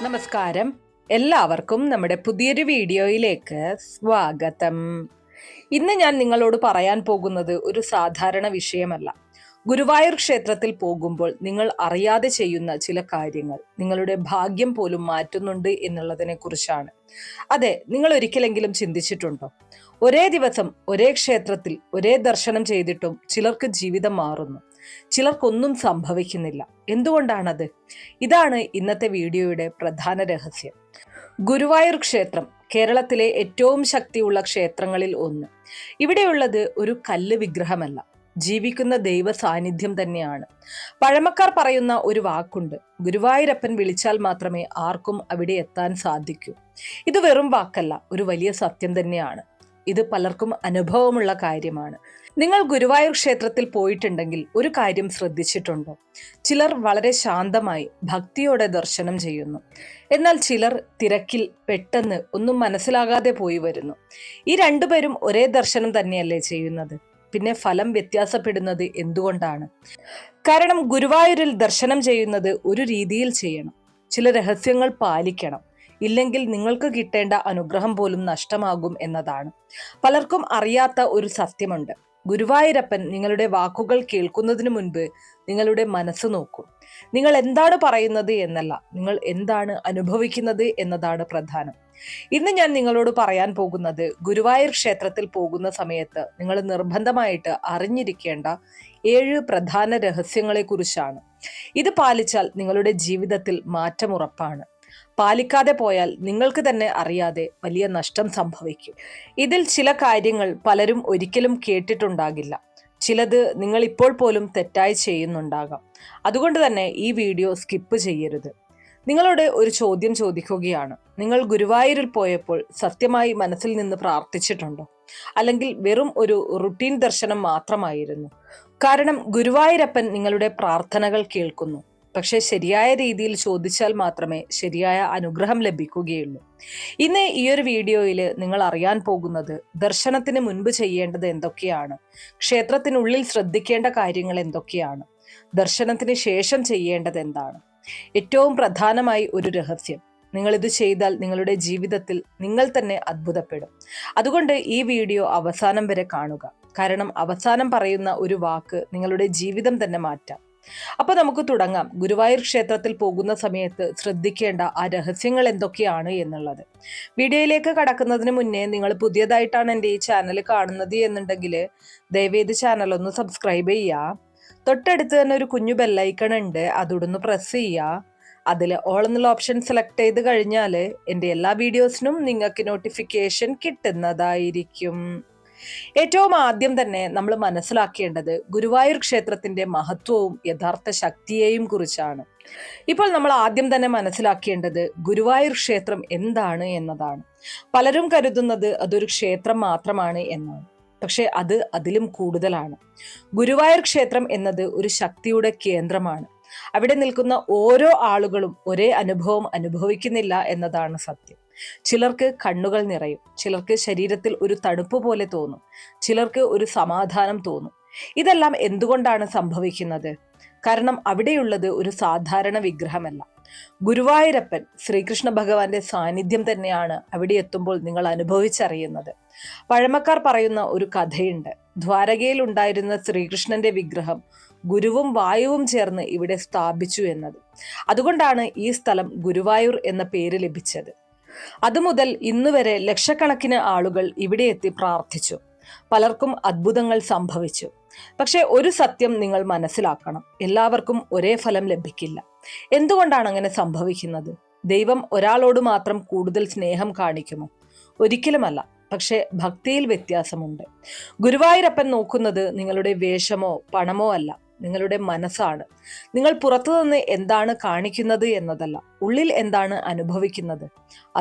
നമസ്കാരം. എല്ലാവർക്കും നമ്മുടെ പുതിയൊരു വീഡിയോയിലേക്ക് സ്വാഗതം. ഇന്ന് ഞാൻ നിങ്ങളോട് പറയാൻ പോകുന്നത് ഒരു സാധാരണ വിഷയമല്ല. ഗുരുവായൂർ ക്ഷേത്രത്തിൽ പോകുമ്പോൾ നിങ്ങൾ അറിയാതെ ചെയ്യുന്ന ചില കാര്യങ്ങൾ നിങ്ങളുടെ ഭാഗ്യം പോലും മാറ്റുന്നുണ്ട് എന്നുള്ളതിനെ കുറിച്ചാണ്. അതെ, നിങ്ങൾ ഒരിക്കലെങ്കിലും ചിന്തിച്ചിട്ടുണ്ടോ? ഒരേ ദിവസം ഒരേ ക്ഷേത്രത്തിൽ ഒരേ ദർശനം ചെയ്തിട്ടും ചിലർക്ക് ജീവിതം മാറുന്നു, ചിലർക്കൊന്നും സംഭവിക്കുന്നില്ല. എന്തുകൊണ്ടാണത്? ഇതാണ് ഇന്നത്തെ വീഡിയോയുടെ പ്രധാന രഹസ്യം. ഗുരുവായൂർ ക്ഷേത്രം കേരളത്തിലെ ഏറ്റവും ശക്തിയുള്ള ക്ഷേത്രങ്ങളിൽ ഒന്ന്. ഇവിടെയുള്ളത് ഒരു കല്ല് വിഗ്രഹമല്ല, ജീവിക്കുന്ന ദൈവ സാന്നിധ്യം തന്നെയാണ്. പഴമക്കാർ പറയുന്ന ഒരു വാക്കുണ്ട്: ഗുരുവായൂരപ്പൻ വിളിച്ചാൽ മാത്രമേ ആർക്കും അവിടെ എത്താൻ സാധിക്കൂ. ഇത് വെറും വാക്കല്ല, ഒരു വലിയ സത്യം തന്നെയാണ്. ഇത് പലർക്കും അനുഭവമുള്ള കാര്യമാണ്. നിങ്ങൾ ഗുരുവായൂർ ക്ഷേത്രത്തിൽ പോയിട്ടുണ്ടെങ്കിൽ ഒരു കാര്യം ശ്രദ്ധിച്ചിട്ടുണ്ടോ? ചിലർ വളരെ ശാന്തമായി ഭക്തിയോടെ ദർശനം ചെയ്യുന്നു, എന്നാൽ ചിലർ തിരക്കിൽ പെട്ടെന്ന് ഒന്നും മനസ്സിലാകാതെ പോയി വരുന്നു. ഈ രണ്ടുപേരും ഒരേ ദർശനം തന്നെയല്ലേ ചെയ്യുന്നത്? പിന്നെ ഫലം വ്യത്യാസപ്പെടുന്നത് എന്തുകൊണ്ടാണ്? കാരണം ഗുരുവായൂരിൽ ദർശനം ചെയ്യുന്നത് ഒരു രീതിയിൽ ചെയ്യണം, ചില രഹസ്യങ്ങൾ പാലിക്കണം. ഇല്ലെങ്കിൽ നിങ്ങൾക്ക് കിട്ടേണ്ട അനുഗ്രഹം പോലും നഷ്ടമാകും എന്നതാണ്. പലർക്കും അറിയാത്ത ഒരു സത്യമുണ്ട്: ഗുരുവായൂരപ്പൻ നിങ്ങളുടെ വാക്കുകൾ കേൾക്കുന്നതിന് മുൻപ് നിങ്ങളുടെ മനസ്സ് നോക്കും. നിങ്ങൾ എന്താണ് പറയുന്നത് എന്നല്ല, നിങ്ങൾ എന്താണ് അനുഭവിക്കുന്നത് എന്നതാണ് പ്രധാനം. ഇന്ന് ഞാൻ നിങ്ങളോട് പറയാൻ പോകുന്നത് ഗുരുവായൂർ ക്ഷേത്രത്തിൽ പോകുന്ന സമയത്ത് നിങ്ങൾ നിർബന്ധമായിട്ട് അറിഞ്ഞിരിക്കേണ്ട 7 പ്രധാന രഹസ്യങ്ങളെ കുറിച്ചാണ്. ഇത് പാലിച്ചാൽ നിങ്ങളുടെ ജീവിതത്തിൽ മാറ്റം ഉറപ്പാണ്. പാലിക്കാതെ പോയാൽ നിങ്ങൾക്ക് തന്നെ അറിയാതെ വലിയ നഷ്ടം സംഭവിക്കും. ഇതിൽ ചില കാര്യങ്ങൾ പലരും ഒരിക്കലും കേട്ടിട്ടുണ്ടാകില്ല. ചിലത് നിങ്ങൾ ഇപ്പോൾ പോലും തെറ്റായി ചെയ്യുന്നുണ്ടാകാം. അതുകൊണ്ട് തന്നെ ഈ വീഡിയോ സ്കിപ്പ് ചെയ്യരുത്. നിങ്ങളോട് ഒരു ചോദ്യം ചോദിക്കുകയാണ്: നിങ്ങൾ ഗുരുവായൂരിൽ പോയപ്പോൾ സത്യമായി മനസ്സിൽ നിന്ന് പ്രാർത്ഥിച്ചിട്ടുണ്ടോ? അല്ലെങ്കിൽ വെറും ഒരു റുട്ടീൻ ദർശനം മാത്രമായിരുന്നു? കാരണം ഗുരുവായൂരപ്പൻ നിങ്ങളുടെ പ്രാർത്ഥനകൾ കേൾക്കുന്നു. പക്ഷെ ശരിയായ രീതിയിൽ ചോദിച്ചാൽ മാത്രമേ ശരിയായ അനുഗ്രഹം ലഭിക്കുകയുള്ളൂ. ഇന്ന് ഈ ഒരു വീഡിയോയിൽ നിങ്ങൾ അറിയാൻ പോകുന്നത് ദർശനത്തിന് മുൻപ് ചെയ്യേണ്ടത് എന്തൊക്കെയാണ്, ക്ഷേത്രത്തിനുള്ളിൽ ശ്രദ്ധിക്കേണ്ട കാര്യങ്ങൾ എന്തൊക്കെയാണ്, ദർശനത്തിന് ശേഷം ചെയ്യേണ്ടത് എന്താണ്. ഏറ്റവും പ്രധാനമായി ഒരു രഹസ്യം: നിങ്ങൾ ഇത് ചെയ്താൽ നിങ്ങളുടെ ജീവിതത്തിൽ നിങ്ങൾ തന്നെ അത്ഭുതപ്പെടും. അതുകൊണ്ട് ഈ വീഡിയോ അവസാനം വരെ കാണുക. കാരണം അവസാനം പറയുന്ന ഒരു വാക്ക് നിങ്ങളുടെ ജീവിതം തന്നെ മാറ്റാം. അപ്പൊ നമുക്ക് തുടങ്ങാം. ഗുരുവായൂർ ക്ഷേത്രത്തിൽ പോകുന്ന സമയത്ത് ശ്രദ്ധിക്കേണ്ട ആ രഹസ്യങ്ങൾ എന്തൊക്കെയാണ് എന്നുള്ളത്. വീഡിയോയിലേക്ക് കടക്കുന്നതിന് മുന്നേ നിങ്ങൾ പുതിയതായിട്ടാണ് എൻ്റെ ഈ ചാനൽ കാണുന്നത് എന്നുണ്ടെങ്കിൽ ദയവേത് ചാനൽ ഒന്ന് സബ്സ്ക്രൈബ് ചെയ്യുക. തൊട്ടടുത്ത് തന്നെ ഒരു കുഞ്ഞു ബെല്ലൈക്കൺ ഉണ്ട്, അതൊന്ന് പ്രസ് ചെയ്യുക. അതിൽ ഓൾ എന്നുള്ള ഓപ്ഷൻ സെലക്ട് ചെയ്ത് കഴിഞ്ഞാൽ എൻ്റെ എല്ലാ വീഡിയോസിനും നിങ്ങൾക്ക് നോട്ടിഫിക്കേഷൻ കിട്ടുന്നതായിരിക്കും. ഏറ്റവും ആദ്യം തന്നെ നമ്മൾ മനസ്സിലാക്കേണ്ടത് ഗുരുവായൂർ ക്ഷേത്രത്തിന്റെ മഹത്വവും യഥാർത്ഥ ശക്തിയെയും കുറിച്ചാണ്. ഇപ്പോൾ നമ്മൾ ആദ്യം തന്നെ മനസ്സിലാക്കേണ്ടത് ഗുരുവായൂർ ക്ഷേത്രം എന്താണ് എന്നതാണ്. പലരും കരുതുന്നത് അതൊരു ക്ഷേത്രം മാത്രമാണ് എന്നാണ്. പക്ഷെ അത് അതിലും കൂടുതലാണ്. ഗുരുവായൂർ ക്ഷേത്രം എന്നത് ഒരു ശക്തിയുടെ കേന്ദ്രമാണ്. അവിടെ നിൽക്കുന്ന ഓരോ ആളുകളും ഒരേ അനുഭവം അനുഭവിക്കുന്നില്ല എന്നതാണ് സത്യം. ചിലർക്ക് കണ്ണുകൾ നിറയും, ചിലർക്ക് ശരീരത്തിൽ ഒരു തണുപ്പ് പോലെ തോന്നും, ചിലർക്ക് ഒരു സമാധാനം തോന്നും. ഇതെല്ലാം എന്തുകൊണ്ടാണ് സംഭവിക്കുന്നത്? കാരണം അവിടെയുള്ളത് ഒരു സാധാരണ വിഗ്രഹമല്ല. ഗുരുവായൂരപ്പൻ ശ്രീകൃഷ്ണ ഭഗവാന്റെ സാന്നിധ്യം തന്നെയാണ് അവിടെ എത്തുമ്പോൾ നിങ്ങൾ അനുഭവിച്ചറിയുന്നത്. പഴമക്കാർ പറയുന്ന ഒരു കഥയുണ്ട്: ദ്വാരകയിൽ ഉണ്ടായിരുന്ന ശ്രീകൃഷ്ണന്റെ വിഗ്രഹം ഗുരുവും വായുവും ചേർന്ന് ഇവിടെ സ്ഥാപിച്ചു എന്നത്. അതുകൊണ്ടാണ് ഈ സ്ഥലം ഗുരുവായൂർ എന്ന പേര് ലഭിച്ചത്. അതുമുതൽ ഇന്നുവരെ ലക്ഷക്കണക്കിന് ആളുകൾ ഇവിടെ എത്തി പ്രാർത്ഥിച്ചു. പലർക്കും അത്ഭുതങ്ങൾ സംഭവിച്ചു. പക്ഷെ ഒരു സത്യം നിങ്ങൾ മനസ്സിലാക്കണം: എല്ലാവർക്കും ഒരേ ഫലം ലഭിക്കില്ല. എന്തുകൊണ്ടാണ് അങ്ങനെ സംഭവിക്കുന്നത്? ദൈവം ഒരാളോട് മാത്രം കൂടുതൽ സ്നേഹം കാണിക്കുമോ? ഒരിക്കലുമല്ല. പക്ഷെ ഭക്തിയിൽ വ്യത്യാസമുണ്ട്. ഗുരുവായൂരപ്പൻ നോക്കുന്നത് നിങ്ങളുടെ വേഷമോ പണമോ അല്ല, നിങ്ങളുടെ മനസ്സാണ്. നിങ്ങൾ പുറത്തുനിന്ന് എന്താണ് കാണിക്കുന്നത് എന്നതല്ല, ഉള്ളിൽ എന്താണ് അനുഭവിക്കുന്നത്,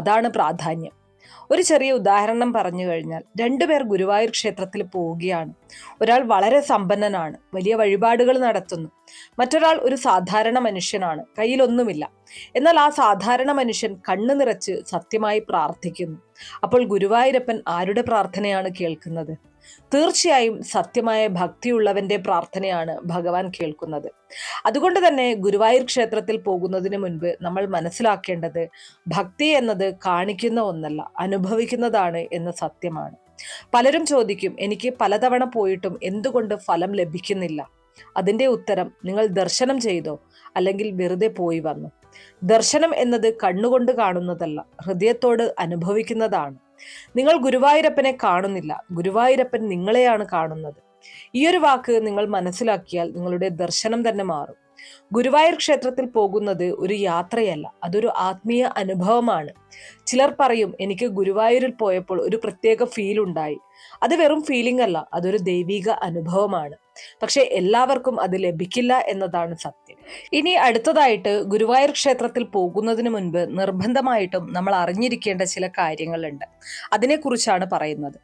അതാണ് പ്രാധാന്യം. ഒരു ചെറിയ ഉദാഹരണം പറഞ്ഞു കഴിഞ്ഞാൽ, 2 പേർ ഗുരുവായൂർ ക്ഷേത്രത്തിൽ പോവുകയാണ്. ഒരാൾ വളരെ സമ്പന്നനാണ്, വലിയ വഴിപാടുകൾ നടത്തുന്നു. മറ്റൊരാൾ ഒരു സാധാരണ മനുഷ്യനാണ്, കയ്യിലൊന്നുമില്ല. എന്നാൽ ആ സാധാരണ മനുഷ്യൻ കണ്ണു നിറച്ച് സത്യമായി പ്രാർത്ഥിക്കുന്നു. അപ്പോൾ ഗുരുവായൂരപ്പൻ ആരുടെ പ്രാർത്ഥനയാണ് കേൾക്കുന്നത്? തീർച്ചയായും സത്യമായ ഭക്തിയുള്ളവന്റെ പ്രാർത്ഥനയാണ് ഭഗവാൻ കേൾക്കുന്നത്. അതുകൊണ്ട് തന്നെ ഗുരുവായൂർ ക്ഷേത്രത്തിൽ പോകുന്നതിന് മുൻപ് നമ്മൾ മനസ്സിലാക്കേണ്ടത് ഭക്തി എന്നത് കാണിക്കുന്ന ഒന്നല്ല, അനുഭവിക്കുന്നതാണ് എന്ന സത്യമാണ്. പലരും ചോദിക്കും, എനിക്ക് പലതവണ പോയിട്ടും എന്തുകൊണ്ട് ഫലം ലഭിക്കുന്നില്ല? അതിന്റെ ഉത്തരം, നിങ്ങൾ ദർശനം ചെയ്തോ അല്ലെങ്കിൽ വെറുതെ പോയി വന്നു? ദർശനം എന്നത് കണ്ണുകൊണ്ട് കാണുന്നതല്ല, ഹൃദയത്തോട് അനുഭവിക്കുന്നതാണ്. നിങ്ങൾ ഗുരുവായൂരപ്പനെ കാണുന്നില്ല, ഗുരുവായൂരപ്പൻ നിങ്ങളെയാണ് കാണുന്നത്. ഈ ഒരു വാക്ക് നിങ്ങൾ മനസ്സിലാക്കിയാൽ നിങ്ങളുടെ ദർശനം തന്നെ മാറും. ഗുരുവായൂർ ക്ഷേത്രത്തിൽ പോകുന്നത് ഒരു യാത്രയല്ല, അതൊരു ആത്മീയ അനുഭവമാണ്. ചിലർ പറയും, എനിക്ക് ഗുരുവായൂരിൽ പോയപ്പോൾ ഒരു പ്രത്യേക ഫീൽ ഉണ്ടായി. അത് വെറും ഫീലിംഗ് അല്ല, അതൊരു ദൈവിക അനുഭവമാണ്. പക്ഷെ എല്ലാവർക്കും അത് ലഭിക്കില്ല എന്നതാണ് സത്യം. ഇനി അടുത്തതായിട്ട്, ഗുരുവായൂർ ക്ഷേത്രത്തിൽ പോകുന്നതിന് മുൻപ് നിർബന്ധമായിട്ടും നമ്മൾ അറിഞ്ഞിരിക്കേണ്ട ചില കാര്യങ്ങളുണ്ട്. അതിനെക്കുറിച്ചാണ് പറയുന്നത്.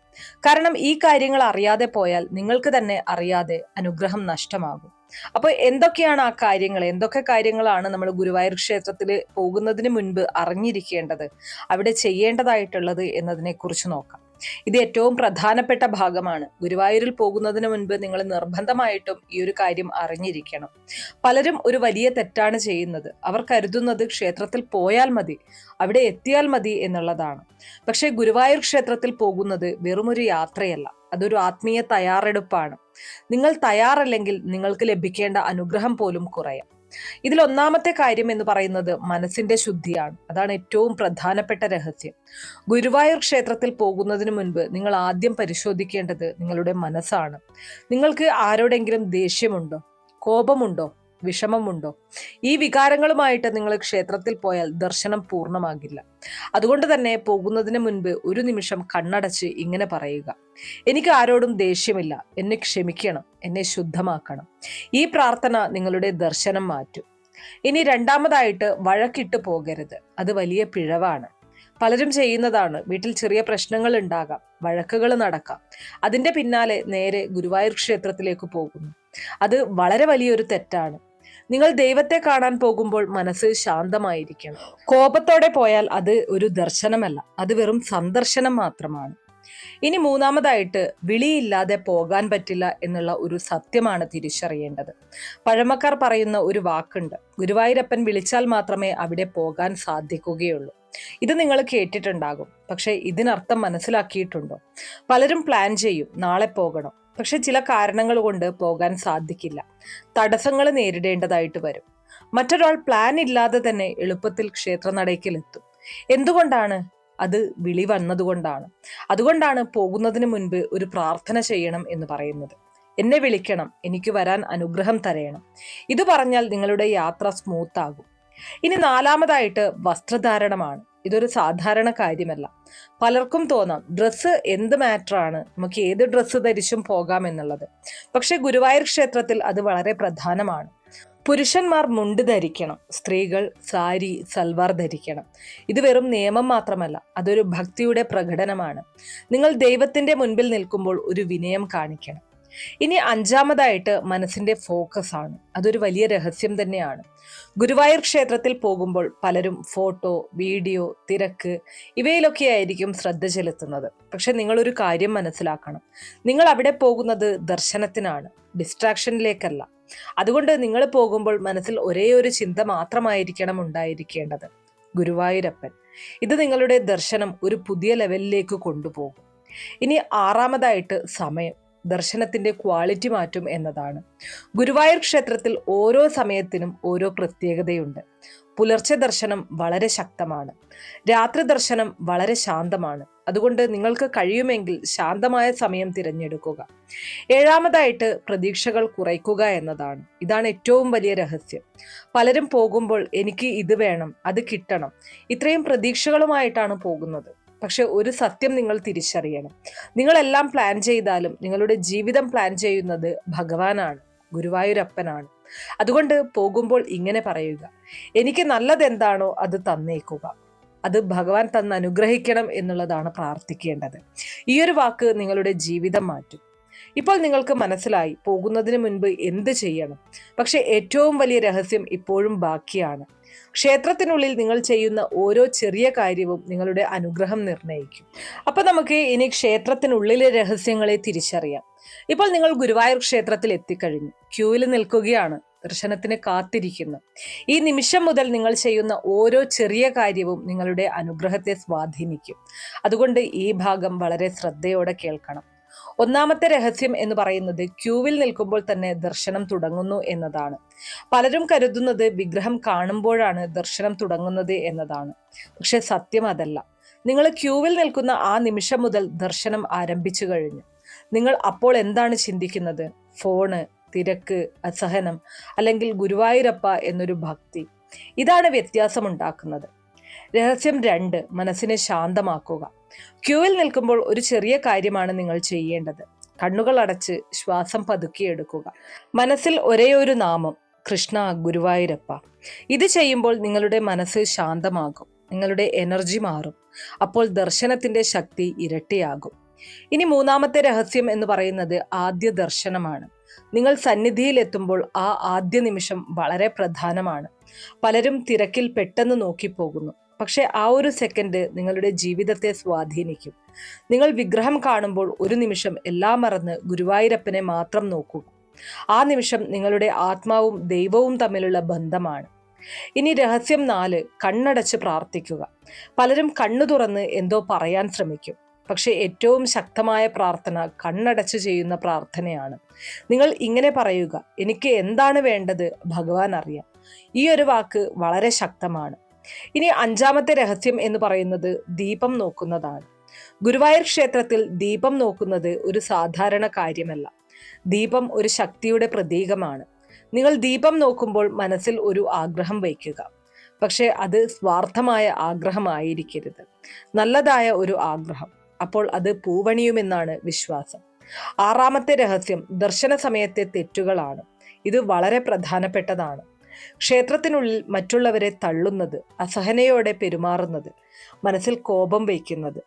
കാരണം ഈ കാര്യങ്ങൾ അറിയാതെ പോയാൽ നിങ്ങൾക്ക് തന്നെ അറിയാതെ അനുഗ്രഹം നഷ്ടമാകും. അപ്പോൾ എന്തൊക്കെയാണ് ആ കാര്യങ്ങൾ, എന്തൊക്കെ കാര്യങ്ങളാണ് നമ്മൾ ഗുരുവായൂർ ക്ഷേത്രത്തിൽ പോകുന്നതിന് മുൻപ് അറിഞ്ഞിരിക്കേണ്ടത്, അവിടെ ചെയ്യേണ്ടതായിട്ടുള്ളത് എന്നതിനെ കുറിച്ച് നോക്കാം. ഇത് ഏറ്റവും പ്രധാനപ്പെട്ട ഭാഗമാണ്. ഗുരുവായൂരിൽ പോകുന്നതിന് മുൻപ് നിങ്ങൾ നിർബന്ധമായിട്ടും ഈ ഒരു കാര്യം അറിഞ്ഞിരിക്കണം. പലരും ഒരു വലിയ തെറ്റാണ് ചെയ്യുന്നത്. അവർ കരുതുന്നത് ക്ഷേത്രത്തിൽ പോയാൽ മതി, അവിടെ എത്തിയാൽ മതി എന്നുള്ളതാണ്. പക്ഷെ ഗുരുവായൂർ ക്ഷേത്രത്തിൽ പോകുന്നത് വെറുമൊരു യാത്രയല്ല, അതൊരു ആത്മീയ തയ്യാറെടുപ്പാണ്. നിങ്ങൾ തയ്യാറല്ലെങ്കിൽ നിങ്ങൾക്ക് ലഭിക്കേണ്ട അനുഗ്രഹം പോലും കുറയാം. ഇതിൽ ഒന്നാമത്തെ കാര്യം എന്ന് പറയുന്നത് മനസ്സിന്റെ ശുദ്ധിയാണ്. അതാണ് ഏറ്റവും പ്രധാനപ്പെട്ട രഹസ്യം. ഗുരുവായൂർ ക്ഷേത്രത്തിൽ പോകുന്നതിന് മുൻപ് നിങ്ങൾ ആദ്യം പരിശോധിക്കേണ്ടത് നിങ്ങളുടെ മനസ്സാണ്. നിങ്ങൾക്ക് ആരോടെങ്കിലും ദേഷ്യമുണ്ടോ, കോപമുണ്ടോ, വിഷമമുണ്ടോ? ഈ വികാരങ്ങളുമായിട്ട് നിങ്ങൾ ക്ഷേത്രത്തിൽ പോയാൽ ദർശനം പൂർണ്ണമാകില്ല. അതുകൊണ്ട് തന്നെ പോകുന്നതിന് മുൻപ് ഒരു നിമിഷം കണ്ണടച്ച് ഇങ്ങനെ പറയുക, എനിക്ക് ആരോടും ദേഷ്യമില്ല, എന്നെ ക്ഷമിക്കണം, എന്നെ ശുദ്ധമാക്കണം. ഈ പ്രാർത്ഥന നിങ്ങളുടെ ദർശനം മാറ്റും. ഇനി രണ്ടാമതായിട്ട്, വഴക്കിട്ട് പോകരുത്. അത് വലിയ പിഴവാണ്. പലരും ചെയ്യുന്നതാണ്. വീട്ടിൽ ചെറിയ പ്രശ്നങ്ങൾ ഉണ്ടാകാം, വഴക്കുകൾ നടക്കാം, അതിന്റെ പിന്നാലെ നേരെ ഗുരുവായൂർ ക്ഷേത്രത്തിലേക്ക് പോകുന്നു. അത് വളരെ വലിയൊരു തെറ്റാണ്. നിങ്ങൾ ദൈവത്തെ കാണാൻ പോകുമ്പോൾ മനസ്സ് ശാന്തമായിരിക്കണം. കോപത്തോടെ പോയാൽ അത് ഒരു ദർശനമല്ല, അത് വെറും സന്ദർശനം മാത്രമാണ്. ഇനി മൂന്നാമതായിട്ട്, വിളിയില്ലാതെ പോകാൻ പറ്റില്ല എന്നുള്ള ഒരു സത്യമാണ് തിരിച്ചറിയേണ്ടത്. പഴമക്കാർ പറയുന്ന ഒരു വാക്കുണ്ട്, ഗുരുവായൂരപ്പൻ വിളിച്ചാൽ മാത്രമേ അവിടെ പോകാൻ സാധിക്കുകയുള്ളൂ. ഇത് നിങ്ങൾ കേട്ടിട്ടുണ്ടാകും, പക്ഷെ ഇതിനർത്ഥം മനസ്സിലാക്കിയിട്ടുണ്ടോ? പലരും പ്ലാൻ ചെയ്യും, നാളെ പോകണം, പക്ഷെ ചില കാരണങ്ങൾ കൊണ്ട് പോകാൻ സാധിക്കില്ല. തടസ്സങ്ങൾ നേരിടേണ്ടതായിട്ട് വരും. മറ്റൊരാൾ പ്ലാൻ ഇല്ലാതെ തന്നെ എളുപ്പത്തിൽ ക്ഷേത്രനടയ്ക്കിലെത്തും. എന്തുകൊണ്ടാണ്? അത് വിളി വന്നതുകൊണ്ടാണ്. അതുകൊണ്ടാണ് പോകുന്നതിന് മുൻപ് ഒരു പ്രാർത്ഥന ചെയ്യണം എന്ന് പറയുന്നത്. എന്നെ വിളിക്കണം, എനിക്ക് വരാൻ അനുഗ്രഹം തരയണം. ഇത് പറഞ്ഞാൽ നിങ്ങളുടെ യാത്ര സ്മൂത്ത് ആകും. ഇനി നാലാമതായിട്ട്, വസ്ത്രധാരണമാണ്. ഇതൊരു സാധാരണ കാര്യമല്ല. പലർക്കും തോന്നാം, ഡ്രസ്സ് എന്ത് മാറ്ററാണ്, നമുക്ക് ഏത് ഡ്രസ്സ് ധരിച്ചും പോകാം എന്നുള്ളത്. പക്ഷെ ഗുരുവായൂർ ക്ഷേത്രത്തിൽ അത് വളരെ പ്രധാനമാണ്. പുരുഷന്മാർ മുണ്ട് ധരിക്കണം, സ്ത്രീകൾ സാരി സൽവാർ ധരിക്കണം. ഇത് വെറും നിയമം മാത്രമല്ല, അതൊരു ഭക്തിയുടെ പ്രകടനമാണ്. നിങ്ങൾ ദൈവത്തിന്റെ മുൻപിൽ നിൽക്കുമ്പോൾ ഒരു വിനയം കാണിക്കണം. ഇനി അഞ്ചാമതായിട്ട്, മനസ്സിന്റെ ഫോക്കസ് ആണ്. അതൊരു വലിയ രഹസ്യം തന്നെയാണ്. ഗുരുവായൂർ ക്ഷേത്രത്തിൽ പോകുമ്പോൾ പലരും ഫോട്ടോ, വീഡിയോ, തിരക്ക് ഇവയിലൊക്കെ ആയിരിക്കും ശ്രദ്ധ ചെലുത്തുന്നത്. പക്ഷെ നിങ്ങളൊരു കാര്യം മനസ്സിലാക്കണം, നിങ്ങൾ അവിടെ പോകുന്നത് ദർശനത്തിനാണ്, ഡിസ്ട്രാക്ഷനിലേക്കല്ല. അതുകൊണ്ട് നിങ്ങൾ പോകുമ്പോൾ മനസ്സിൽ ഒരേ ഒരു ചിന്ത മാത്രമായിരിക്കണം ഉണ്ടായിരിക്കേണ്ടത്, ഗുരുവായൂരപ്പൻ. ഇത് നിങ്ങളുടെ ദർശനം ഒരു പുതിയ ലെവലിലേക്ക് കൊണ്ടുപോകും. ഇനി ആറാമതായിട്ട്, സമയം ദർശനത്തിന്റെ ക്വാളിറ്റി മാറ്റും എന്നതാണ്. ഗുരുവായൂർ ക്ഷേത്രത്തിൽ ഓരോ സമയത്തിനും ഓരോ പ്രത്യേകതയുണ്ട്. പുലർച്ചെ ദർശനം വളരെ ശക്തമാണ്, രാത്രി ദർശനം വളരെ ശാന്തമാണ്. അതുകൊണ്ട് നിങ്ങൾക്ക് കഴിയുമെങ്കിൽ ശാന്തമായ സമയം തിരഞ്ഞെടുക്കുക. ഏഴാമതായിട്ട്, പ്രതീക്ഷകൾ കുറയ്ക്കുക എന്നതാണ്. ഇതാണ് ഏറ്റവും വലിയ രഹസ്യം. പലരും പോകുമ്പോൾ എനിക്ക് ഇത് വേണം, അത് കിട്ടണം, ഇത്രയും പ്രതീക്ഷകളുമായിട്ടാണ് പോകുന്നത്. പക്ഷെ ഒരു സത്യം നിങ്ങൾ തിരിച്ചറിയണം, നിങ്ങളെല്ലാം പ്ലാൻ ചെയ്താലും നിങ്ങളുടെ ജീവിതം പ്ലാൻ ചെയ്യുന്നത് ഭഗവാനാണ്, ഗുരുവായൂരപ്പനാണ്. അതുകൊണ്ട് പോകുമ്പോൾ ഇങ്ങനെ പറയുക, എനിക്ക് നല്ലതെന്താണോ അത് തന്നേക്കുക, അത് ഭഗവാൻ തന്ന് അനുഗ്രഹിക്കണം എന്നുള്ളതാണ് പ്രാർത്ഥിക്കേണ്ടത്. ഈ ഒരു വാക്ക് നിങ്ങളുടെ ജീവിതം മാറ്റും. ഇപ്പോൾ നിങ്ങൾക്ക് മനസ്സിലായി പോകുന്നതിന് മുൻപ് എന്ത് ചെയ്യണം. പക്ഷെ ഏറ്റവും വലിയ രഹസ്യം ഇപ്പോഴും ബാക്കിയാണ്. ക്ഷേത്രത്തിനുള്ളിൽ നിങ്ങൾ ചെയ്യുന്ന ഓരോ ചെറിയ കാര്യവും നിങ്ങളുടെ അനുഗ്രഹം നിർണ്ണയിക്കും. അപ്പൊ നമുക്ക് ഇനി ക്ഷേത്രത്തിനുള്ളിലെ രഹസ്യങ്ങളെ തിരിച്ചറിയാം. ഇപ്പോൾ നിങ്ങൾ ഗുരുവായൂർ ക്ഷേത്രത്തിൽ എത്തിക്കഴിഞ്ഞു, ക്യൂവിൽ നിൽക്കുകയാണ്, ദർശനത്തിന് കാത്തിരിക്കുന്നു. ഈ നിമിഷം മുതൽ നിങ്ങൾ ചെയ്യുന്ന ഓരോ ചെറിയ കാര്യവും നിങ്ങളുടെ അനുഗ്രഹത്തെ സ്വാധീനിക്കും. അതുകൊണ്ട് ഈ ഭാഗം വളരെ ശ്രദ്ധയോടെ കേൾക്കണം. ഒന്നാമത്തെ രഹസ്യം എന്ന് പറയുന്നത് ക്യൂവിൽ നിൽക്കുമ്പോൾ തന്നെ ദർശനം തുടങ്ങുന്നു എന്നതാണ്. പലരും കരുതുന്നത് വിഗ്രഹം കാണുമ്പോഴാണ് ദർശനം തുടങ്ങുന്നത് എന്നതാണ്. പക്ഷെ സത്യം അതല്ല. നിങ്ങൾ ക്യൂവിൽ നിൽക്കുന്ന ആ നിമിഷം മുതൽ ദർശനം ആരംഭിച്ചു കഴിഞ്ഞു. നിങ്ങൾ അപ്പോൾ എന്താണ് ചിന്തിക്കുന്നത്? ഫോണ്, തിരക്ക്, അസഹനം, അല്ലെങ്കിൽ ഗുരുവായൂരപ്പ എന്നൊരു ഭക്തി. ഇതാണ് വ്യത്യാസമുണ്ടാക്കുന്നത്. രഹസ്യം 2, മനസ്സിനെ ശാന്തമാക്കുക. ക്യൂവിൽ നിൽക്കുമ്പോൾ ഒരു ചെറിയ കാര്യമാണ് നിങ്ങൾ ചെയ്യേണ്ടത്. കണ്ണുകൾ അടച്ച് ശ്വാസം പതുക്കിയെടുക്കുക. മനസ്സിൽ ഒരേ ഒരു നാമം, കൃഷ്ണ, ഗുരുവായൂരപ്പ. ഇത് ചെയ്യുമ്പോൾ നിങ്ങളുടെ മനസ്സ് ശാന്തമാകും, നിങ്ങളുടെ എനർജി മാറും. അപ്പോൾ ദർശനത്തിന്റെ ശക്തി ഇരട്ടിയാകും. ഇനി മൂന്നാമത്തെ രഹസ്യം എന്ന് പറയുന്നത് ആദ്യ ദർശനമാണ്. നിങ്ങൾ സന്നിധിയിൽ എത്തുമ്പോൾ ആ ആദ്യ നിമിഷം വളരെ പ്രധാനമാണ്. പലരും തിരക്കിൽ പെട്ടെന്ന് നോക്കിപ്പോകുന്നു. പക്ഷെ ആ ഒരു സെക്കൻഡ് നിങ്ങളുടെ ജീവിതത്തെ സ്വാധീനിക്കും. നിങ്ങൾ വിഗ്രഹം കാണുമ്പോൾ ഒരു നിമിഷം എല്ലാം മറന്ന് ഗുരുവായൂരപ്പനെ മാത്രം നോക്കുക. ആ നിമിഷം നിങ്ങളുടെ ആത്മാവും ദൈവവും തമ്മിലുള്ള ബന്ധമാണ്. ഇനി രഹസ്യം 4, കണ്ണടച്ച് പ്രാർത്ഥിക്കുക. പലരും കണ്ണു തുറന്ന് എന്തോ പറയാൻ ശ്രമിക്കും. പക്ഷെ ഏറ്റവും ശക്തമായ പ്രാർത്ഥന കണ്ണടച്ച് ചെയ്യുന്ന പ്രാർത്ഥനയാണ്. നിങ്ങൾ ഇങ്ങനെ പറയുക: എനിക്ക് എന്താണ് വേണ്ടത് ഭഗവാൻ അറിയാം. ഈ ഒരു വാക്ക് വളരെ ശക്തമാണ്. ഇനി 5ാമത്തെ രഹസ്യം എന്ന് പറയുന്നത് ദീപം നോക്കുന്നതാണ്. ഗുരുവായൂർ ക്ഷേത്രത്തിൽ ദീപം നോക്കുന്നത് ഒരു സാധാരണ കാര്യമല്ല. ദീപം ഒരു ശക്തിയുടെ പ്രതീകമാണ്. നിങ്ങൾ ദീപം നോക്കുമ്പോൾ മനസ്സിൽ ഒരു ആഗ്രഹം വയ്ക്കുക. പക്ഷെ അത് സ്വാർത്ഥമായ ആഗ്രഹമായിരിക്കരുത്, നല്ലതായ ഒരു ആഗ്രഹം. അപ്പോൾ അത് പൂവണിയുമെന്നാണ് വിശ്വാസം. 6ാമത്തെ രഹസ്യം ദർശന സമയത്തെ തെറ്റുകളാണ്. ഇത് വളരെ പ്രധാനപ്പെട്ടതാണ്. ക്ഷേത്രത്തിനുള്ളിൽ മറ്റുള്ളവരെ തള്ളുന്നത്, അസഹനയോടെ പെരുമാറുന്നത്, മനസ്സിൽ കോപം വയ്ക്കുന്നത്,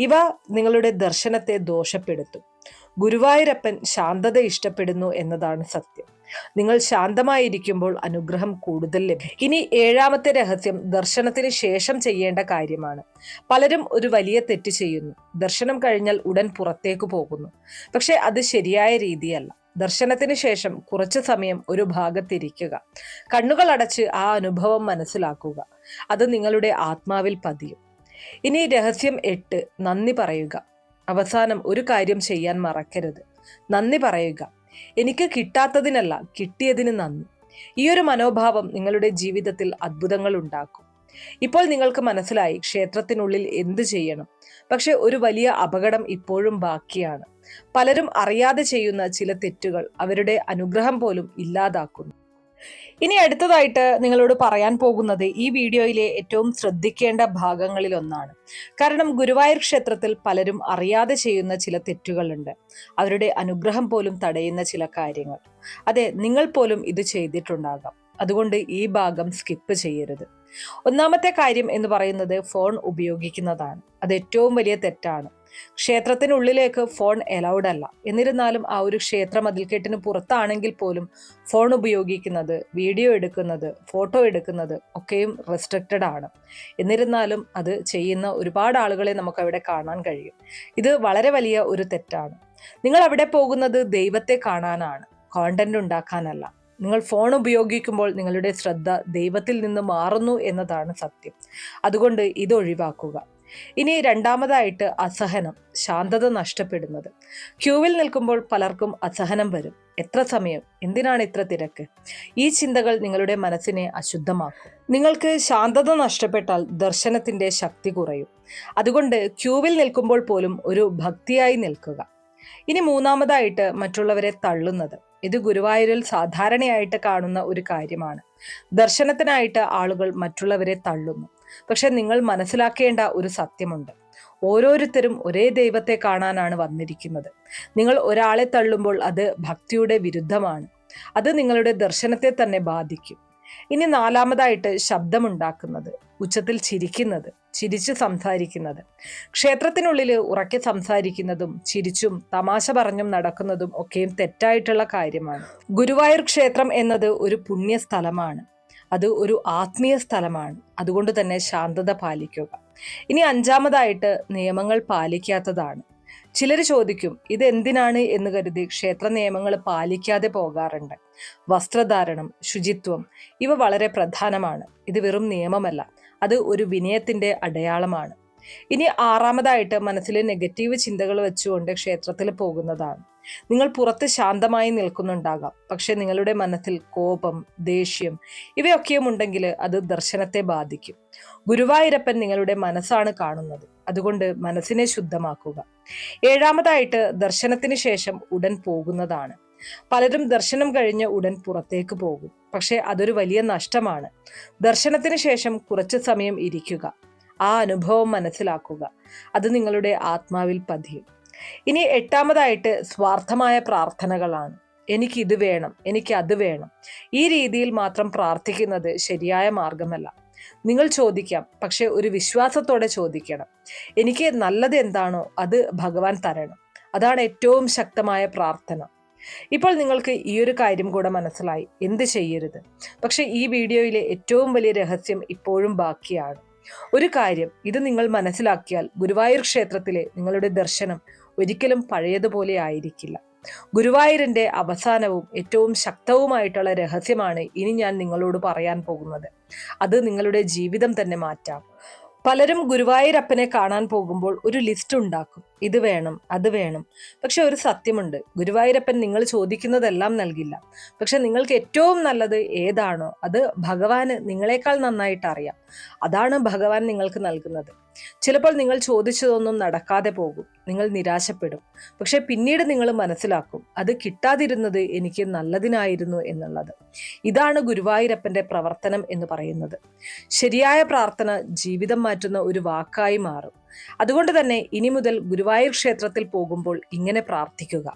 ഇവ നിങ്ങളുടെ ദർശനത്തെ ദോഷപ്പെടുത്തും. ഗുരുവായൂരപ്പൻ ശാന്തത ഇഷ്ടപ്പെടുന്നു എന്നതാണ് സത്യം. നിങ്ങൾ ശാന്തമായിരിക്കുമ്പോൾ അനുഗ്രഹം കൂടുതൽ ലഭിക്കും. ഇനി 7ാമത്തെ രഹസ്യം ദർശനത്തിന് ശേഷം ചെയ്യേണ്ട കാര്യമാണ്. പലരും ഒരു വലിയ തെറ്റ് ചെയ്യുന്നു. ദർശനം കഴിഞ്ഞാൽ ഉടൻ പുറത്തേക്ക് പോകുന്നു. പക്ഷെ അത് ശരിയായ രീതിയല്ല. ദർശനത്തിന് ശേഷം കുറച്ചു സമയം ഒരു ഭാഗത്തിരിക്കുക. കണ്ണുകൾ അടച്ച് ആ അനുഭവം മനസ്സിലാക്കുക. അത് നിങ്ങളുടെ ആത്മാവിൽ പതിയും. ഇനി രഹസ്യം 8, നന്ദി പറയുക. അവസാനം ഒരു കാര്യം ചെയ്യാൻ മറക്കരുത്. നന്ദി പറയുക. എനിക്ക് കിട്ടാത്തതിനല്ല, കിട്ടിയതിന് നന്ദി. ഈ ഒരു മനോഭാവം നിങ്ങളുടെ ജീവിതത്തിൽ അത്ഭുതങ്ങൾ ഉണ്ടാക്കും. ഇപ്പോൾ നിങ്ങൾക്ക് മനസ്സിലായി ക്ഷേത്രത്തിനുള്ളിൽ എന്ത് ചെയ്യണം. പക്ഷെ ഒരു വലിയ അപകടം ഇപ്പോഴും ബാക്കിയാണ്. പലരും അറിയാതെ ചെയ്യുന്ന ചില തെറ്റുകൾ അവരുടെ അനുഗ്രഹം പോലും ഇല്ലാതാക്കുന്നു. ഇനി അടുത്തതായിട്ട് നിങ്ങളോട് പറയാൻ പോകുന്നത് ഈ വീഡിയോയിലെ ഏറ്റവും ശ്രദ്ധിക്കേണ്ട ഭാഗങ്ങളിൽ ഒന്നാണ്. കാരണം ഗുരുവായൂർ ക്ഷേത്രത്തിൽ പലരും അറിയാതെ ചെയ്യുന്ന ചില തെറ്റുകളുണ്ട്. അവരുടെ അനുഗ്രഹം പോലും തടയുന്ന ചില കാര്യങ്ങൾ. അതെ, നിങ്ങൾ പോലും ഇത് ചെയ്തിട്ടുണ്ടാകാം. അതുകൊണ്ട് ഈ ഭാഗം സ്കിപ്പ് ചെയ്യരുത്. ഒന്നാമത്തെ കാര്യം എന്ന് പറയുന്നത് ഫോൺ ഉപയോഗിക്കുന്നതാണ്. അത് ഏറ്റവും വലിയ തെറ്റാണ്. ക്ഷേത്രത്തിനുള്ളിലേക്ക് ഫോൺ എലൗഡ് അല്ല. എന്നിരുന്നാലും ആ ഒരു ക്ഷേത്ര മതിൽക്കെട്ടിന് പുറത്താണെങ്കിൽ പോലും ഫോൺ ഉപയോഗിക്കുന്നത്, വീഡിയോ എടുക്കുന്നത്, ഫോട്ടോ എടുക്കുന്നത് ഒക്കെയും റെസ്ട്രിക്റ്റഡ് ആണ്. എന്നിരുന്നാലും അത് ചെയ്യുന്ന ഒരുപാട് ആളുകളെ നമുക്ക് അവിടെ കാണാൻ കഴിയും. ഇത് വളരെ വലിയ ഒരു തെറ്റാണ്. നിങ്ങൾ അവിടെ പോകുന്നത് ദൈവത്തെ കാണാനാണ്, കോണ്ടന്റ് ഉണ്ടാക്കാനല്ല. നിങ്ങൾ ഫോൺ ഉപയോഗിക്കുമ്പോൾ നിങ്ങളുടെ ശ്രദ്ധ ദൈവത്തിൽ നിന്ന് മാറുന്നു എന്നതാണ് സത്യം. അതുകൊണ്ട് ഇത് ഒഴിവാക്കുക. ഇനി രണ്ടാമതായിട്ട് അസഹനം, ശാന്തത നഷ്ടപ്പെടുന്നത്. ക്യൂവിൽ നിൽക്കുമ്പോൾ പലർക്കും അസഹനം വരും. എത്ര സമയം, എന്തിനാണ് ഇത്ര തിരക്ക്? ഈ ചിന്തകൾ നിങ്ങളുടെ മനസ്സിനെ അശുദ്ധമാക്കും. നിങ്ങൾക്ക് ശാന്തത നഷ്ടപ്പെട്ടാൽ ദർശനത്തിന്റെ ശക്തി കുറയും. അതുകൊണ്ട് ക്യൂവിൽ നിൽക്കുമ്പോൾ പോലും ഒരു ഭക്തിയായി നിൽക്കുക. ഇനി മൂന്നാമതായിട്ട് മറ്റുള്ളവരെ തള്ളുന്നത്. ഇത് ഗുരുവായൂരിൽ സാധാരണയായിട്ട് കാണുന്ന ഒരു കാര്യമാണ്. ദർശനത്തിനായിട്ട് ആളുകൾ മറ്റുള്ളവരെ തള്ളുന്നു. പക്ഷെ നിങ്ങൾ മനസ്സിലാക്കേണ്ട ഒരു സത്യമുണ്ട്. ഓരോരുത്തരും ഒരേ ദൈവത്തെ കാണാനാണ് വന്നിരിക്കുന്നത്. നിങ്ങൾ ഒരാളെ തള്ളുമ്പോൾ അത് ഭക്തിയുടെ വിരുദ്ധമാണ്. അത് നിങ്ങളുടെ ദർശനത്തെ തന്നെ ബാധിക്കും. ഇനി നാലാമതായിട്ട് ശബ്ദമുണ്ടാക്കുന്നത്, ഉച്ചത്തിൽ ചിരിക്കുന്നത്, ചിരിച്ചു സംസാരിക്കുന്നത്. ക്ഷേത്രത്തിനുള്ളിൽ ഉറക്കെ സംസാരിക്കുന്നതും ചിരിച്ചും തമാശ പറഞ്ഞും നടക്കുന്നതും ഒക്കെയും തെറ്റായിട്ടുള്ള കാര്യമാണ്. ഗുരുവായൂർ ക്ഷേത്രം എന്നത് ഒരു പുണ്യ സ്ഥലമാണ്. അത് ഒരു ആത്മീയ സ്ഥലമാണ്. അതുകൊണ്ട് തന്നെ ശാന്തത പാലിക്കുക. ഇനി അഞ്ചാമതായിട്ട് നിയമങ്ങൾ പാലിക്കാത്തതാണ്. ചിലർ ചോദിക്കും, ഇത് എന്തിനാണ് എന്ന് കരുതി ക്ഷേത്ര നിയമങ്ങൾ പാലിക്കാതെ പോകാറുണ്ട്. വസ്ത്രധാരണം, ശുചിത്വം ഇവ വളരെ പ്രധാനമാണ്. ഇത് വെറും നിയമമല്ല, അത് ഒരു വിനയത്തിന്റെ അടയാളമാണ്. ഇനി ആറാമതായിട്ട് മനസ്സിലെ നെഗറ്റീവ് ചിന്തകൾ വെച്ചുകൊണ്ട് ക്ഷേത്രത്തിൽ പോകുന്നതാണ്. നിങ്ങൾ പുറത്ത് ശാന്തമായി നിൽക്കുന്നുണ്ടാകാം, പക്ഷെ നിങ്ങളുടെ മനസ്സിൽ കോപം, ദേഷ്യം ഇവയൊക്കെയും ഉണ്ടെങ്കിൽ അത് ദർശനത്തെ ബാധിക്കും. ഗുരുവായൂരപ്പൻ നിങ്ങളുടെ മനസ്സാണ് കാണുന്നത്. അതുകൊണ്ട് മനസ്സിനെ ശുദ്ധമാക്കുക. ഏഴാമതായിട്ട് ദർശനത്തിന് ശേഷം ഉടൻ പോകുന്നതാണ്. പലരും ദർശനം കഴിഞ്ഞ് ഉടൻ പുറത്തേക്ക് പോകും, പക്ഷെ അതൊരു വലിയ നഷ്ടമാണ്. ദർശനത്തിന് ശേഷം കുറച്ചു സമയം ഇരിക്കുക, ആ അനുഭവം മനസ്സിലാക്കുക. അത് നിങ്ങളുടെ ആത്മാവിൽ പതിയും. ഇനി എട്ടാമതായിട്ട് സ്വാർത്ഥമായ പ്രാർത്ഥനകളാണ്. എനിക്ക് ഇത് വേണം, എനിക്ക് അത് വേണം. ഈ രീതിയിൽ മാത്രം പ്രാർത്ഥിക്കുന്നത് ശരിയായ മാർഗമല്ല. നിങ്ങൾ ചോദിക്കാം, പക്ഷെ ഒരു വിശ്വാസത്തോടെ ചോദിക്കണം. എനിക്ക് നല്ലത് എന്താണോ അത് ഭഗവാൻ തരണം. അതാണ് ഏറ്റവും ശക്തമായ പ്രാർത്ഥന. ഇപ്പോൾ നിങ്ങൾക്ക് ഈ ഒരു കാര്യം കൂടെ മനസ്സിലായി, എന്ത് ചെയ്യരുത്. പക്ഷെ ഈ വീഡിയോയിലെ ഏറ്റവും വലിയ രഹസ്യം ഇപ്പോഴും ബാക്കിയാണ്. ഒരു കാര്യം, ഇത് നിങ്ങൾ മനസ്സിലാക്കിയാൽ ഗുരുവായൂർ ക്ഷേത്രത്തിലെ നിങ്ങളുടെ ദർശനം ഒരിക്കലും പഴയതുപോലെ ആയിരിക്കില്ല. ഗുരുവായൂരിന്റെ അവസാനവും ഏറ്റവും ശക്തവുമായിട്ടുള്ള രഹസ്യമാണ് ഇനി ഞാൻ നിങ്ങളോട് പറയാൻ പോകുന്നത്. അത് നിങ്ങളുടെ ജീവിതം തന്നെ മാറ്റാം. പലരും ഗുരുവായൂരപ്പനെ കാണാൻ പോകുമ്പോൾ ഒരു ലിസ്റ്റ് ഉണ്ടാക്കും, ഇത് വേണം, അത് വേണം. പക്ഷെ ഒരു സത്യമുണ്ട്, ഗുരുവായൂരപ്പൻ നിങ്ങൾ ചോദിക്കുന്നതെല്ലാം നൽകില്ല. പക്ഷെ നിങ്ങൾക്ക് ഏറ്റവും നല്ലത് ഏതാണോ അത് ഭഗവാന് നിങ്ങളെക്കാൾ നന്നായിട്ട് അറിയാം. അതാണ് ഭഗവാൻ നിങ്ങൾക്ക് നൽകുന്നത്. ചിലപ്പോൾ നിങ്ങൾ ചോദിച്ചതൊന്നും നടക്കാതെ പോകും, നിങ്ങൾ നിരാശപ്പെടും. പക്ഷെ പിന്നീട് നിങ്ങൾ മനസ്സിലാക്കും, അത് കിട്ടാതിരുന്നത് എനിക്ക് നല്ലതിനായിരുന്നു എന്നുള്ളത്. ഇതാണ് ഗുരുവായൂരപ്പന്റെ പ്രവർത്തനം എന്ന് പറയുന്നത്. ശരിയായ പ്രാർത്ഥന ജീവിതം മാറ്റുന്ന ഒരു വാക്കായി മാറും. അതുകൊണ്ട് തന്നെ ഇനി മുതൽ ഗുരുവായൂർ ക്ഷേത്രത്തിൽ പോകുമ്പോൾ ഇങ്ങനെ പ്രാർത്ഥിക്കുക,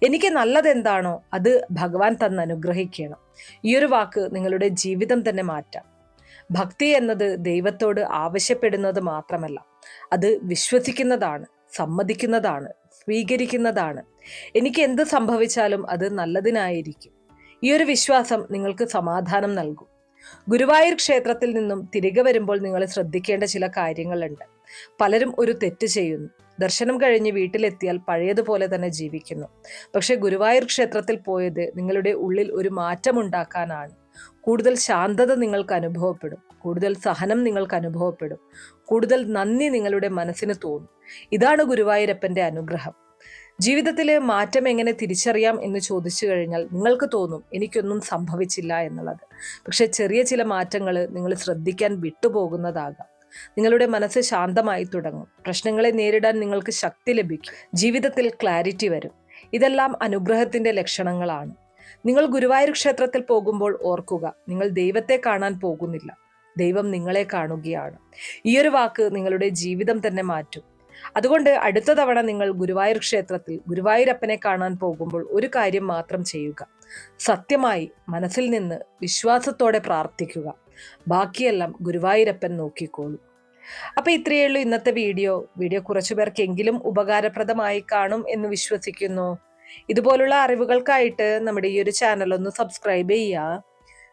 എനിക്ക് നല്ലതെന്താണോ അത് ഭഗവാൻ തന്ന് അനുഗ്രഹിക്കണം. ഈ ഒരു വാക്ക് നിങ്ങളുടെ ജീവിതം തന്നെ മാറ്റാം. ഭക്തി എന്നത് ദൈവത്തോട് ആവശ്യപ്പെടുന്നത് മാത്രമല്ല, അത് വിശ്വസിക്കുന്നതാണ്, സമ്മതിക്കുന്നതാണ്, സ്വീകരിക്കുന്നതാണ്. എനിക്ക് എന്ത് സംഭവിച്ചാലും അത് നല്ലതിനായിരിക്കും. ഈ ഒരു വിശ്വാസം നിങ്ങൾക്ക് സമാധാനം നൽകും. ഗുരുവായൂർ ക്ഷേത്രത്തിൽ നിന്നും തിരികെ വരുമ്പോൾ നിങ്ങൾ ശ്രദ്ധിക്കേണ്ട ചില കാര്യങ്ങളുണ്ട്. പലരും ഒരു തെറ്റ് ചെയ്യുന്നു. ദർശനം കഴിഞ്ഞ് വീട്ടിലെത്തിയാൽ പഴയതുപോലെ തന്നെ ജീവിക്കുന്നു. പക്ഷെ ഗുരുവായൂർ ക്ഷേത്രത്തിൽ പോയത് നിങ്ങളുടെ ഉള്ളിൽ ഒരു മാറ്റമുണ്ടാക്കാനാണ്. കൂടുതൽ ശാന്തത നിങ്ങൾക്ക് അനുഭവപ്പെടും, കൂടുതൽ സഹനം നിങ്ങൾക്ക് അനുഭവപ്പെടും, കൂടുതൽ നന്ദി നിങ്ങളുടെ മനസ്സിന് തോന്നും. ഇതാണ് ഗുരുവായൂരപ്പന്റെ അനുഗ്രഹം. ജീവിതത്തിലെ മാറ്റം എങ്ങനെ തിരിച്ചറിയാം എന്ന് ചോദിച്ചു കഴിഞ്ഞാൽ നിങ്ങൾക്ക് തോന്നും എനിക്കൊന്നും സംഭവിച്ചില്ല എന്നുള്ളത്. പക്ഷെ ചെറിയ ചില മാറ്റങ്ങൾ നിങ്ങൾ ശ്രദ്ധിക്കാൻ വിട്ടുപോകുന്നതാകാം. നിങ്ങളുടെ മനസ്സ് ശാന്തമായി തുടങ്ങും, പ്രശ്നങ്ങളെ നേരിടാൻ നിങ്ങൾക്ക് ശക്തി ലഭിക്കും, ജീവിതത്തിൽ ക്ലാരിറ്റി വരും. ഇതെല്ലാം അനുഗ്രഹത്തിന്റെ ലക്ഷണങ്ങളാണ്. നിങ്ങൾ ഗുരുവായൂർ ക്ഷേത്രത്തിൽ പോകുമ്പോൾ ഓർക്കുക, നിങ്ങൾ ദൈവത്തെ കാണാൻ പോകുന്നില്ല, ദൈവം നിങ്ങളെ കാണുകയാണ്. ഈ ഒരു വാക്ക് നിങ്ങളുടെ ജീവിതം തന്നെ മാറ്റും. അതുകൊണ്ട് അടുത്ത തവണ നിങ്ങൾ ഗുരുവായൂർ ക്ഷേത്രത്തിൽ ഗുരുവായൂരപ്പനെ കാണാൻ പോകുമ്പോൾ ഒരു കാര്യം മാത്രം ചെയ്യുക, സത്യമായി മനസ്സിൽ നിന്ന് വിശ്വാസത്തോടെ പ്രാർത്ഥിക്കുക. ബാക്കിയെല്ലാം ഗുരുവായൂരപ്പൻ നോക്കിക്കോളൂ. അപ്പൊ ഇത്രയേ ഉള്ളൂ ഇന്നത്തെ വീഡിയോ കുറച്ചു പേർക്കെങ്കിലും ഉപകാരപ്രദമായി കാണും എന്ന് വിശ്വസിക്കുന്നു. ഇതുപോലുള്ള അറിവുകൾക്കായിട്ട് നമ്മുടെ ഈ ഒരു ചാനൽ ഒന്ന് സബ്സ്ക്രൈബ് ചെയ്യുക.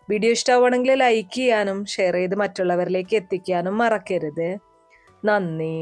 വീഡിയോ ഇഷ്ടമാണെങ്കിൽ ലൈക്ക് ചെയ്യാനും ഷെയർ ചെയ്ത് മറ്റുള്ളവരിലേക്ക് എത്തിക്കാനും മറക്കരുത്. നന്ദി.